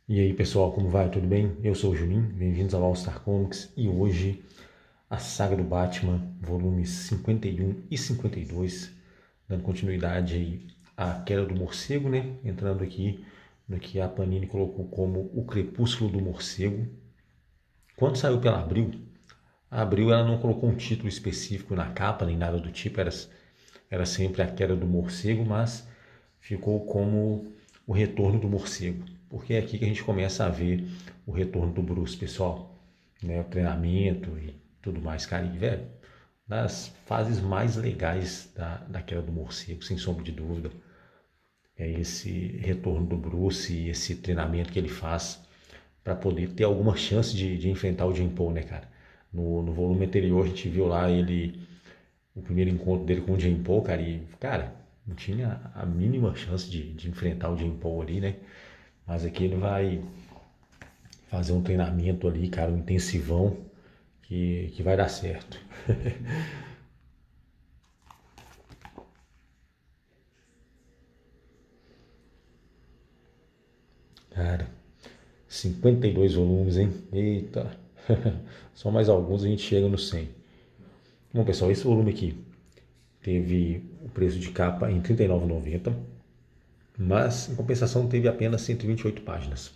E aí pessoal, como vai? Tudo bem? Eu sou o Juninho, bem-vindos ao All Star Comics e hoje a saga do Batman, volumes 51 e 52, dando continuidade aí à Queda do Morcego, né? Entrando aqui no que a Panini colocou como o Crepúsculo do Morcego. Quando saiu pela Abril, a Abril ela não colocou um título específico na capa, nem nada do tipo, era sempre a Queda do Morcego, mas ficou como o Retorno do Morcego, porque é aqui que a gente começa a ver o retorno do Bruce, pessoal, né? O treinamento e tudo mais, cara, e, velho, das fases mais legais da Queda do Morcego, sem sombra de dúvida, é esse retorno do Bruce e esse treinamento que ele faz para poder ter alguma chance de enfrentar o Jim Paul, né, cara? No volume anterior a gente viu lá o primeiro encontro dele com o Jim Paul, cara, e, cara, não tinha a mínima chance de enfrentar o Jim Paul ali, né? Mas aqui ele vai fazer um treinamento ali, cara, um intensivão que vai dar certo. Cara, 52 volumes, hein? Eita! Só mais alguns a gente chega no 100. Bom, pessoal, esse volume aqui teve o preço de capa em R$ 39,90, mas em compensação teve apenas 128 páginas,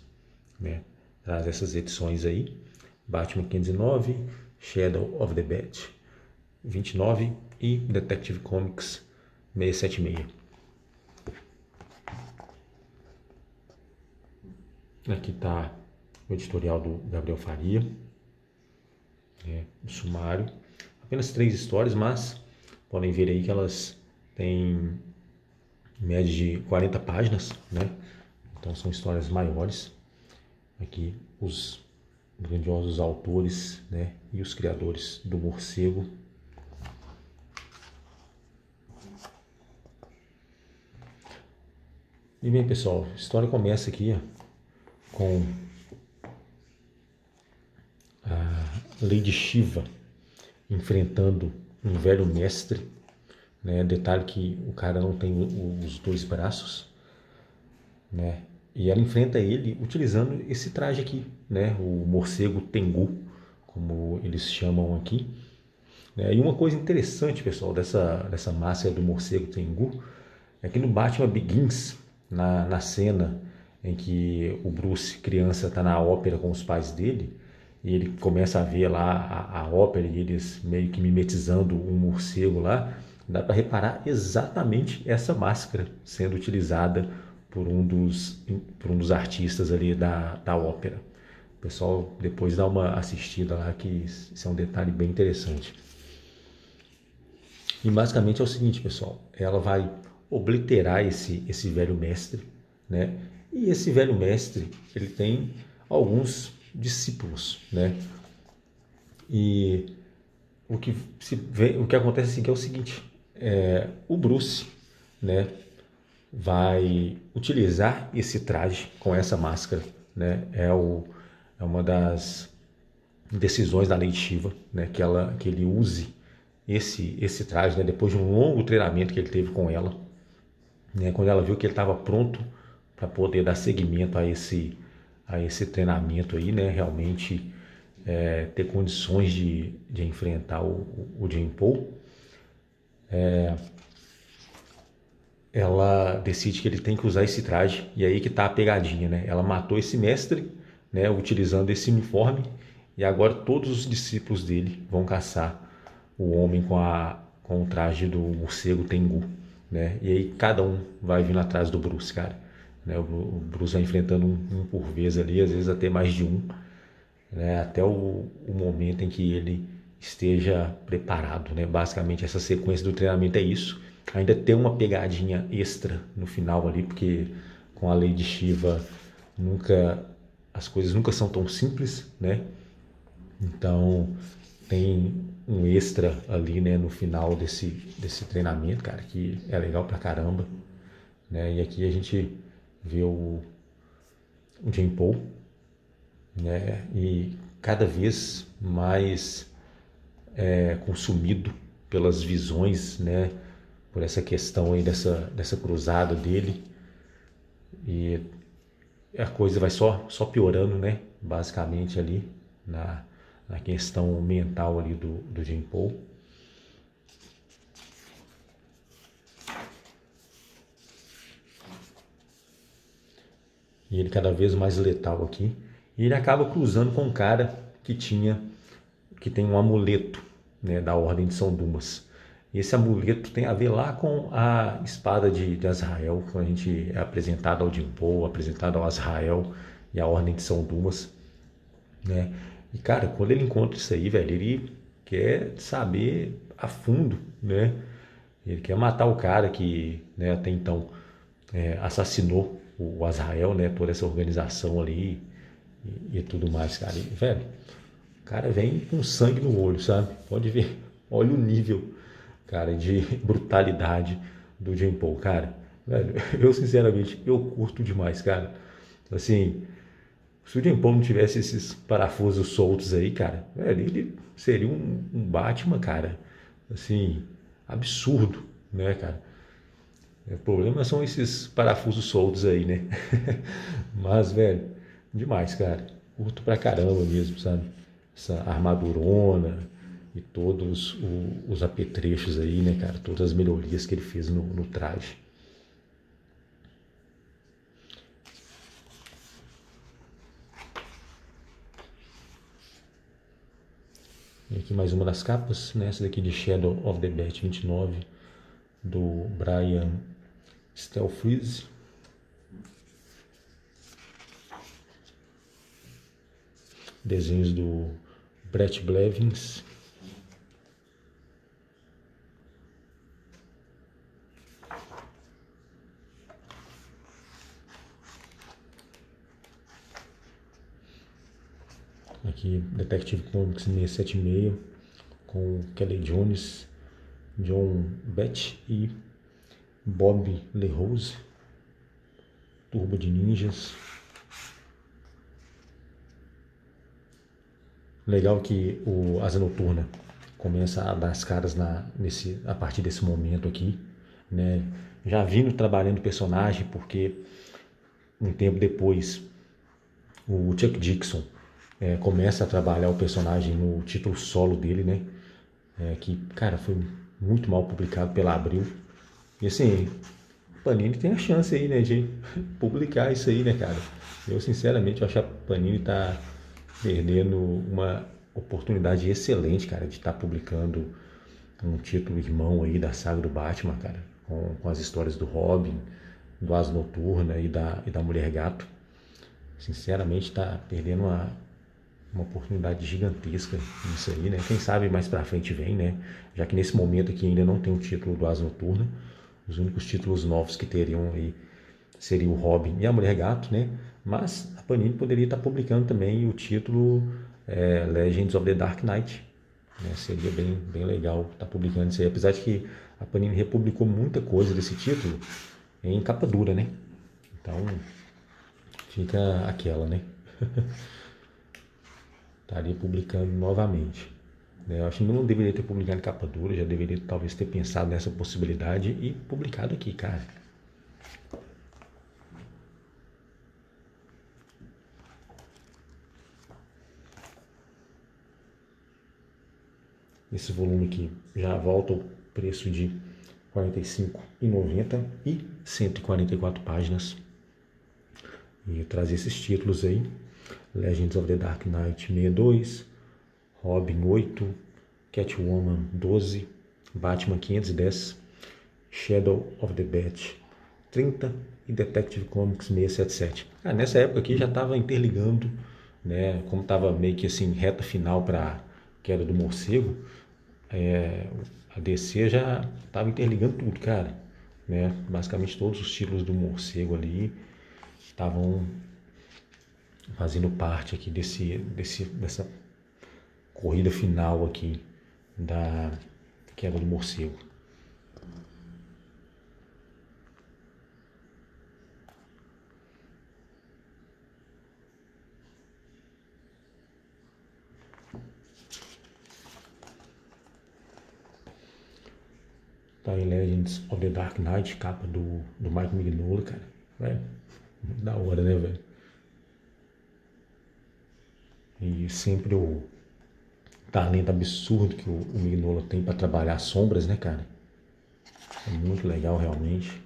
né? Traz essas edições aí: Batman 509, Shadow of the Bat 29 e Detective Comics 676. Aqui está o editorial do Gabriel Faria, né, o sumário. Apenas 3 histórias, mas podem ver aí que elas têm média de 40 páginas, né? Então são histórias maiores. Aqui os grandiosos autores, né, e os criadores do Morcego. E bem, pessoal, a história começa aqui, ó, com a Lady Shiva enfrentando um velho mestre, né? Detalhe que o cara não tem os 2 braços, né? E ela enfrenta ele utilizando esse traje aqui, né? O morcego Tengu, como eles chamam aqui, né? E uma coisa interessante, pessoal, dessa máscara do morcego Tengu é que no Batman Begins, na cena em que o Bruce, criança, está na ópera com os pais dele, e ele começa a ver lá a ópera e eles meio que mimetizando um morcego lá, dá para reparar exatamente essa máscara sendo utilizada por um dos artistas ali da ópera. O pessoal depois dá uma assistida lá, que isso é um detalhe bem interessante. E basicamente é o seguinte, pessoal, ela vai obliterar esse velho mestre, né? E esse velho mestre, ele tem alguns discípulos, né? E o que acontece assim, que é o seguinte, o Bruce, né, vai utilizar esse traje com essa máscara, né? É uma das decisões da Lady Shiva, né, que ele use esse traje, né, depois de um longo treinamento que ele teve com ela, né, quando ela viu que ele estava pronto para poder dar seguimento a esse treinamento aí, né, realmente ter condições de enfrentar o Jim Paul, ela decide que ele tem que usar esse traje, e aí que tá a pegadinha, né? Ela matou esse mestre, né, utilizando esse uniforme, e agora todos os discípulos dele vão caçar o homem com o traje do morcego Tengu, né? E aí cada um vai vindo atrás do Bruce, cara, né? O Bruce vai enfrentando um por vez ali, às vezes até mais de um, né? Até o momento em que ele esteja preparado, né? Basicamente essa sequência do treinamento é isso. Ainda tem uma pegadinha extra no final ali, porque com a Lady Shiva as coisas nunca são tão simples, né? Então tem um extra ali, né, no final desse treinamento, cara, que é legal pra caramba, né? E aqui a gente vê o Jim Paul, né? E cada vez mais consumido pelas visões, né? Por essa questão aí dessa cruzada dele. E a coisa vai só piorando, né? Basicamente ali na questão mental ali do Jim Paul. E ele cada vez mais letal aqui. E ele acaba cruzando com um cara que tem um amuleto, né, da Ordem de São Dumas. E esse amuleto tem a ver lá com a espada de Azrael, quando a gente é apresentado ao Jim Paul, apresentado ao Azrael e a Ordem de São Dumas, né? E cara, quando ele encontra isso aí, velho, ele quer saber a fundo, né? Ele quer matar o cara que, né, até então assassinou o Azrael, né? Toda essa organização ali e tudo mais, cara. E, velho, o cara vem com sangue no olho, sabe? Pode ver, olha o nível, cara, de brutalidade do Jim Paul, cara. Velho, eu sinceramente, eu curto demais, cara. Assim, se o Jim Paul não tivesse esses parafusos soltos aí, cara, velho, ele seria um Batman, cara, assim, absurdo, né, cara? O problema são esses parafusos soltos aí, né? Mas, velho, demais, cara. Curto pra caramba mesmo, sabe? Essa armadurona e todos os apetrechos aí, né, cara? Todas as melhorias que ele fez no traje. E aqui mais uma das capas, né? Essa daqui de Shadow of the Bat 29, do Brian Stelfreeze. Desenhos do Brett Blevins. Aqui Detective Comics 676 com Kelly Jones, John Bett e Bob LeRose. Turbo de Ninjas. Legal que o Asa Noturna começa a dar as caras a partir desse momento aqui, né? Já vindo trabalhando o personagem, porque um tempo depois o Chuck Dixon começa a trabalhar o personagem no título solo dele, né? Que, cara, foi muito mal publicado pela Abril. E assim, Panini tem a chance aí, né, de publicar isso aí, né, cara? Eu, sinceramente, acho que a Panini tá perdendo uma oportunidade excelente, cara, de estar publicando um título irmão aí da saga do Batman, cara, com as histórias do Robin, do Asa Noturna e da Mulher Gato. Sinceramente, tá perdendo uma oportunidade gigantesca nisso aí, né? Quem sabe mais pra frente vem, né? Já que nesse momento aqui ainda não tem o título do Asa Noturna. Os únicos títulos novos que teriam aí seria o Robin e a Mulher Gato, né? Mas a Panini poderia estar publicando também o título Legends of the Dark Knight, né? Seria bem legal estar publicando isso aí, apesar de que a Panini republicou muita coisa desse título em capa dura, né? Então fica aquela, né? Estaria publicando novamente. Eu acho que não deveria ter publicado em capa dura, já deveria talvez ter pensado nessa possibilidade e publicado aqui, cara. Esse volume aqui já volta ao preço de R$ 45,90 e 144 páginas. E trazer esses títulos aí: Legends of the Dark Knight 62, Robin 8, Catwoman 12, Batman 510, Shadow of the Bat 30 e Detective Comics 677. Nessa época aqui já estava interligando, né? Como estava meio que assim, reta final para Queda do Morcego, a DC já estava interligando tudo, cara, né? Basicamente todos os títulos do Morcego ali estavam fazendo parte aqui dessa corrida final aqui da Queda do Morcego. Tá aí Legends of the Dark Knight, capa do Mike Mignola, cara. Da hora, né, velho? E sempre o talento absurdo que o Mignola tem para trabalhar sombras, né, cara? É muito legal, realmente.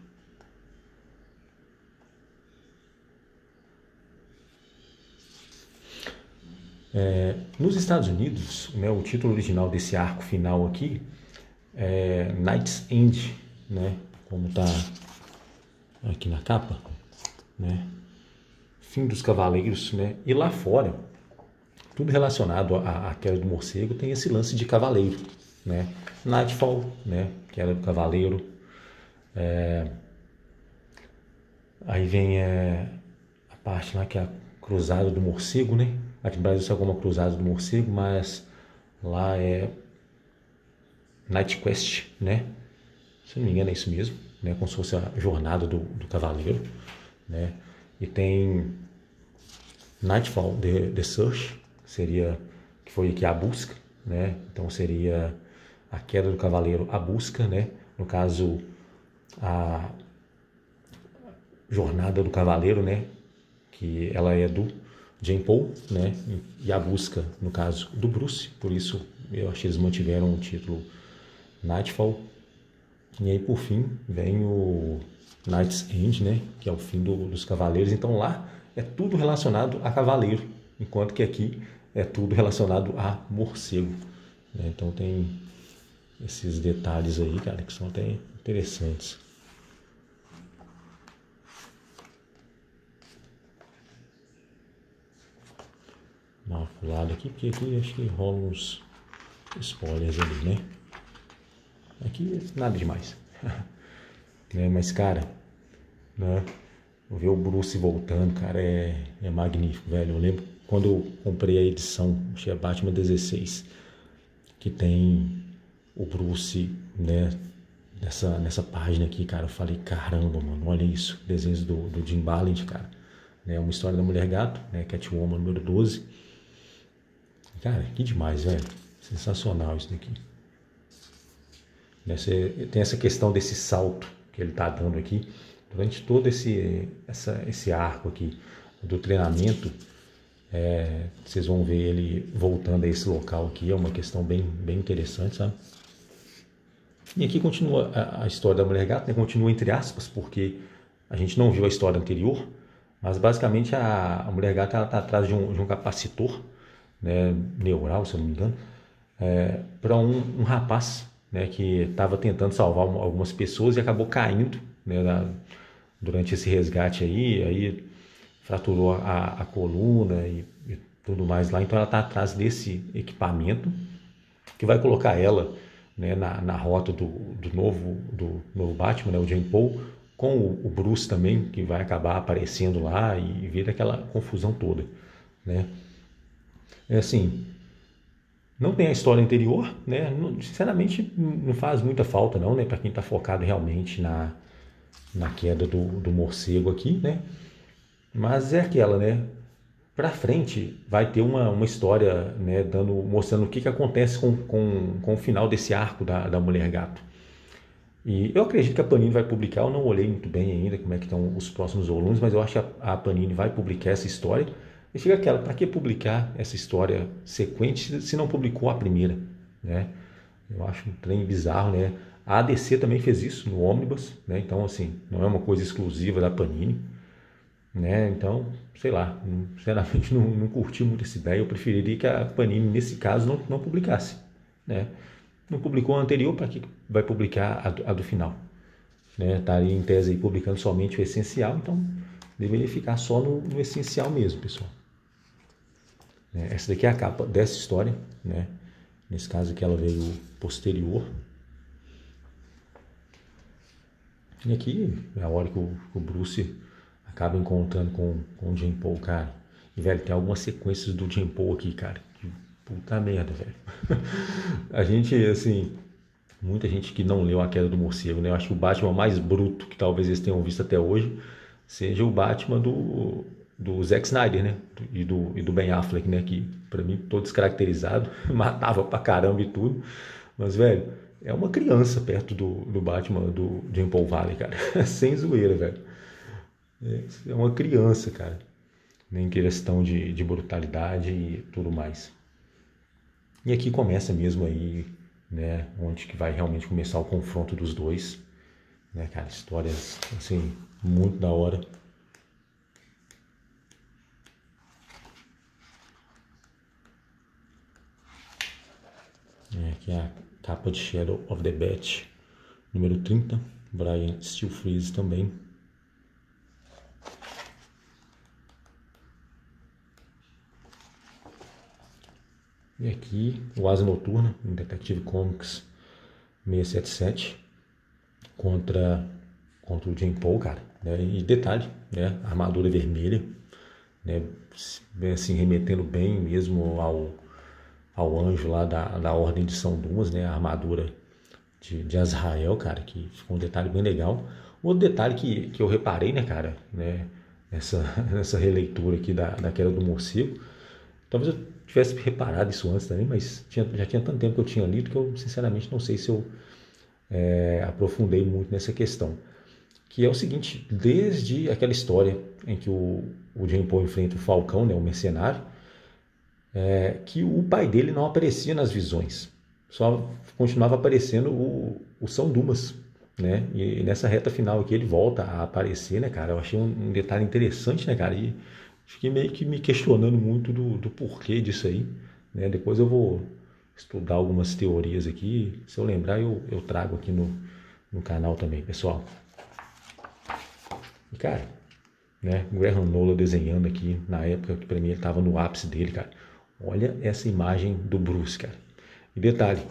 Nos Estados Unidos, né, o título original desse arco final aqui é Knight's End, né? Como tá aqui na capa, né? Fim dos Cavaleiros, né? E lá fora, tudo relacionado à queda do morcego tem esse lance de cavaleiro, né? Nightfall, né? Queda do cavaleiro. Aí vem a parte lá que é a cruzada do morcego, né? Aqui no Brasil saiu como a cruzada do morcego, mas lá é Night Quest, né? Se não me engano é isso mesmo, né? Como se fosse a jornada do cavaleiro, né? E tem Nightfall, The Search, que foi aqui a busca, né? Então seria a queda do cavaleiro, a busca, né? No caso, a jornada do cavaleiro, né? Que ela é do Jane Paul, né? E a busca, no caso, do Bruce. Por isso, eu acho que eles mantiveram o título Nightfall. E aí, por fim, vem o Knight's End, né? Que é o fim dos cavaleiros. Então lá é tudo relacionado a cavaleiro, enquanto que aqui é tudo relacionado a morcego, né? Então tem esses detalhes aí, cara, que são até interessantes. Dar uma pulada aqui, porque aqui acho que rola uns spoilers ali, né? Aqui nada demais. Né? Mas, cara, né? Ver o Bruce voltando, cara, é magnífico, velho. Eu lembro quando eu comprei a edição, acho que é Batman 16, que tem o Bruce, né, nessa página aqui, cara. Eu falei, caramba, mano, olha isso. Desenhos do Jim Balent, cara. Né, uma história da Mulher Gato, né, Catwoman número 12. Cara, que demais, velho. Sensacional isso daqui. Tem essa questão desse salto que ele tá dando aqui. Durante todo esse arco aqui do treinamento, vocês vão ver ele voltando a esse local aqui. É uma questão bem interessante, sabe? E aqui continua a história da Mulher Gato, né? Continua entre aspas, porque a gente não viu a história anterior, mas basicamente a Mulher Gato está atrás de um capacitor, né, neural, se eu não me engano, para um rapaz, né, que estava tentando salvar algumas pessoas e acabou caindo, né, durante esse resgate aí fraturou a coluna e tudo mais lá. Então ela está atrás desse equipamento que vai colocar ela, né, na rota do novo Batman, né, o Jane Paul, com o Bruce também, que vai acabar aparecendo lá e vira aquela confusão toda, né? É assim, não tem a história anterior, né? Sinceramente, não faz muita falta não, né? Para quem está focado realmente na queda do morcego aqui, né? Mas é aquela, né? Para frente vai ter uma história, né? Mostrando o que acontece com o final desse arco da Mulher Gato. E eu acredito que a Panini vai publicar, eu não olhei muito bem ainda como é que estão os próximos volumes, mas eu acho que a Panini vai publicar essa história. E fica aquela, para que publicar essa história sequente se não publicou a primeira, né? Eu acho um trem bizarro, né? A ADC também fez isso no Omnibus, né? Então, assim, não é uma coisa exclusiva da Panini, né? Então, sei lá, sinceramente não curti muito essa ideia. Eu preferiria que a Panini, nesse caso, não publicasse, né? Não publicou a anterior, para que vai publicar a do final, né? Estaria em tese aí publicando somente o essencial, então deveria ficar só no essencial mesmo, pessoal. Essa daqui é a capa dessa história, né? Nesse caso aqui ela veio posterior. E aqui é a hora que o Bruce acaba encontrando com o Jane Paul, cara. E, velho, tem algumas sequências do Jane Paul aqui, cara. Que puta merda, velho. A gente, assim, muita gente que não leu A Queda do Morcego, né? Eu acho que o Batman mais bruto que talvez eles tenham visto até hoje seja o Batman do Zack Snyder, né? E do Ben Affleck, né? Que pra mim todo descaracterizado, matava pra caramba e tudo. Mas, velho, é uma criança perto do Batman do Jane Paul Valley, cara. Sem zoeira, velho. É uma criança, cara. nem questão de brutalidade e tudo mais. E aqui começa mesmo aí, né, onde que vai realmente começar o confronto dos dois, né, cara, histórias, assim, muito da hora. Aqui é a capa de Shadow of the Bat, número 30, Brian Stilfreeze também. E aqui o Asa Noturna, em Detective Comics 677, contra o Jane Paul, cara. Né? E detalhe, né? Armadura vermelha, né? Assim, remetendo bem mesmo ao anjo lá da Ordem de São Dumas, né? A armadura de Azrael, cara, que ficou um detalhe bem legal. Outro detalhe que eu reparei, né, cara, né? Nessa releitura aqui da Queda do Morcego. Talvez eu tivesse reparado isso antes também, mas já tinha tanto tempo que eu tinha lido que eu, sinceramente, não sei se eu aprofundei muito nessa questão. Que é o seguinte, desde aquela história em que o Jane Paul enfrenta o Falcão, né, o mercenário, que o pai dele não aparecia nas visões. Só continuava aparecendo o São Dumas, né? E nessa reta final aqui ele volta a aparecer, né, cara? Eu achei um detalhe interessante, né, cara? E fiquei meio que me questionando muito do porquê disso aí, né? Depois eu vou estudar algumas teorias aqui. Se eu lembrar, eu trago aqui no canal também, pessoal. E, cara, né, o Graham Nolan desenhando aqui na época que pra mim ele estava no ápice dele, cara. Olha essa imagem do Bruce, cara. E detalhe,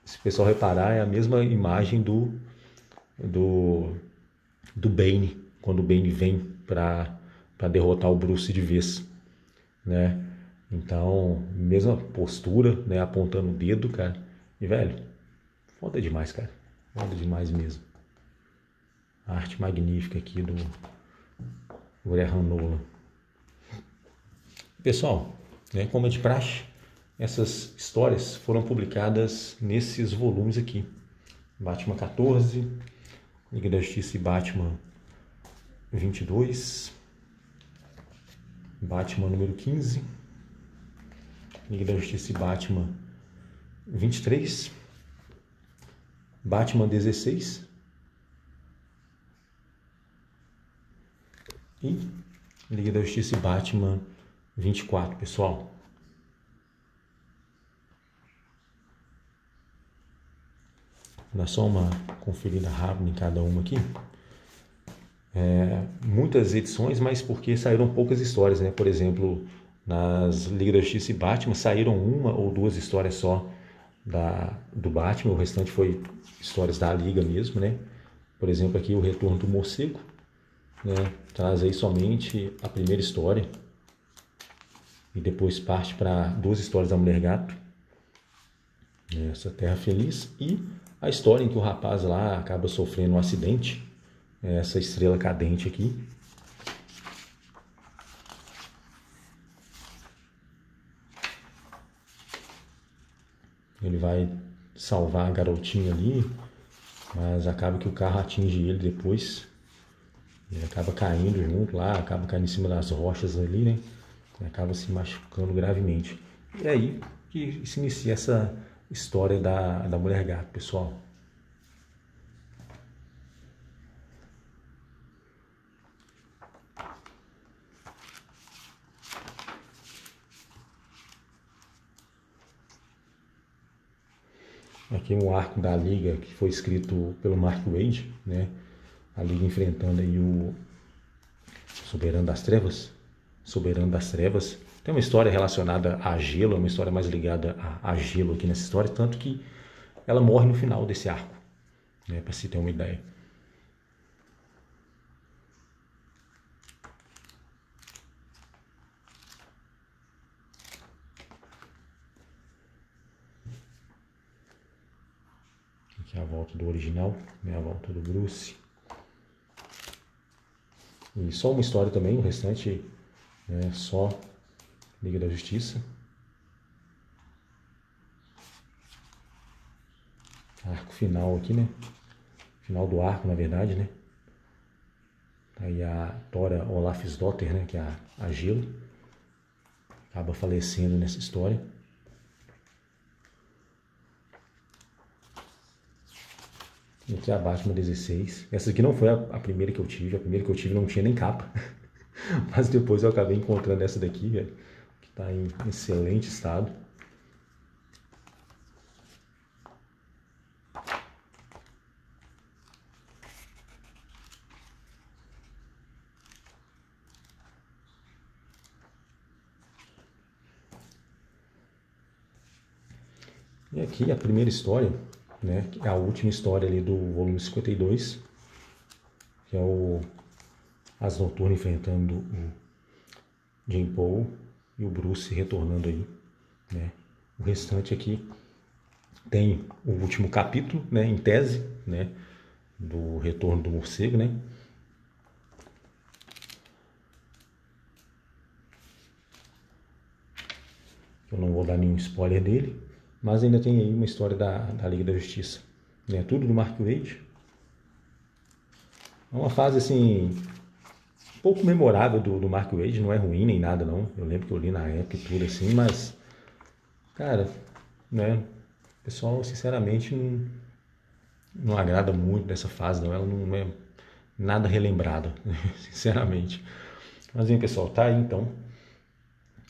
se o pessoal reparar, é a mesma imagem do, do Bane, quando o Bane vem para derrotar o Bruce de vez, né? Então, mesma postura, né, apontando o dedo, cara. E, velho, foda demais, cara. Foda demais mesmo. A arte magnífica aqui do Graham Nolan. Pessoal, né, como é de praxe, essas histórias foram publicadas nesses volumes aqui. Batman 14, Liga da Justiça e Batman 22, Batman número 15, Liga da Justiça e Batman 23, Batman 16 e Liga da Justiça e Batman 24, pessoal. Vou dar só uma conferida rápida em cada uma aqui. Muitas edições, mas porque saíram poucas histórias, né? Por exemplo, nas Liga da Justiça e Batman saíram uma ou duas histórias só do Batman, o restante foi histórias da Liga mesmo, né? Por exemplo, aqui o Retorno do Morcego, né? Traz aí somente a primeira história e depois parte para duas histórias da Mulher Gato, essa Terra Feliz, e a história em que o rapaz lá acaba sofrendo um acidente, essa estrela cadente aqui. Ele vai salvar a garotinha ali, mas acaba que o carro atinge ele depois. Ele acaba caindo junto lá, acaba caindo em cima das rochas ali, né? E acaba se machucando gravemente. E é aí que se inicia essa história da Mulher Gato, pessoal. Aqui um arco da Liga que foi escrito pelo Mark Waid, né? A Liga enfrentando aí o Soberano das Trevas. Soberano das Trevas. Tem uma história relacionada a gelo, uma história mais ligada a gelo aqui nessa história, tanto que ela morre no final desse arco, né? Para se ter uma ideia. Aqui é a volta do original, né? A volta do Bruce. E só uma história também, o restante é só Liga da Justiça. Arco final aqui, né? Final do arco, na verdade, né? Tá aí a Thora Olafsdóttir, né, que é a Gelo, acaba falecendo nessa história. E aqui a Batman 16. Essa aqui não foi a primeira que eu tive. A primeira que eu tive não tinha nem capa. Mas depois eu acabei encontrando essa daqui, velho, que está em excelente estado. E aqui a primeira história, né, que é a última história ali do volume 52, que é As Noturnas enfrentando o Jean Paul e o Bruce retornando aí, né. O restante aqui tem o último capítulo, né, em tese, né, do retorno do morcego, né. Eu não vou dar nenhum spoiler dele, mas ainda tem aí uma história da Liga da Justiça, né, tudo do Mark Waid. É uma fase assim um pouco memorável do Mark Waid, não é ruim nem nada não. Eu lembro que eu li na época e tudo assim, mas cara, né, o pessoal sinceramente não agrada muito dessa fase não, ela não é nada relembrada, sinceramente. Mas bem, pessoal, tá aí então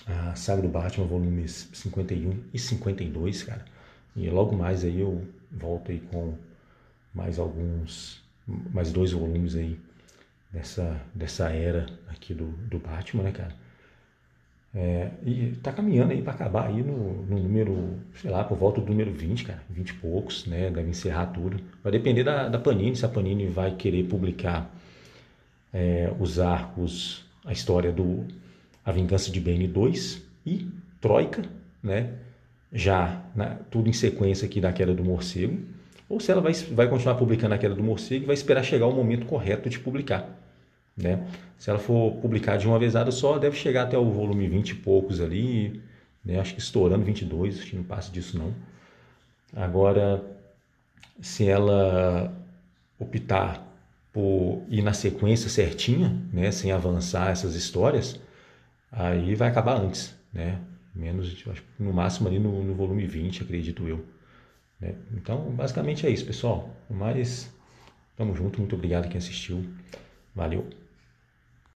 a saga do Batman, volumes 51 e 52, cara. E logo mais aí eu volto aí com mais 2 volumes aí dessa era aqui do Batman, né, cara? E tá caminhando aí para acabar aí no número, sei lá, por volta do número 20, cara, 20 e poucos, né? Deve encerrar tudo. Vai depender da Panini, se a Panini vai querer publicar os arcos, a história do A Vingança de Bane 2 e Troika, né? Já tudo em sequência aqui da Queda do Morcego, ou se ela vai continuar publicando a Queda do Morcego e vai esperar chegar o momento correto de publicar, né? Se ela for publicar de uma vezada só, deve chegar até o volume 20 e poucos ali, né? Acho que estourando 22, acho que não passa disso não. Agora, se ela optar por ir na sequência certinha, né, sem avançar essas histórias, aí vai acabar antes, né? Menos, acho que no máximo ali no volume 20, acredito eu, né? Então, basicamente é isso, pessoal. Mas, tamo junto, muito obrigado quem assistiu. Valeu!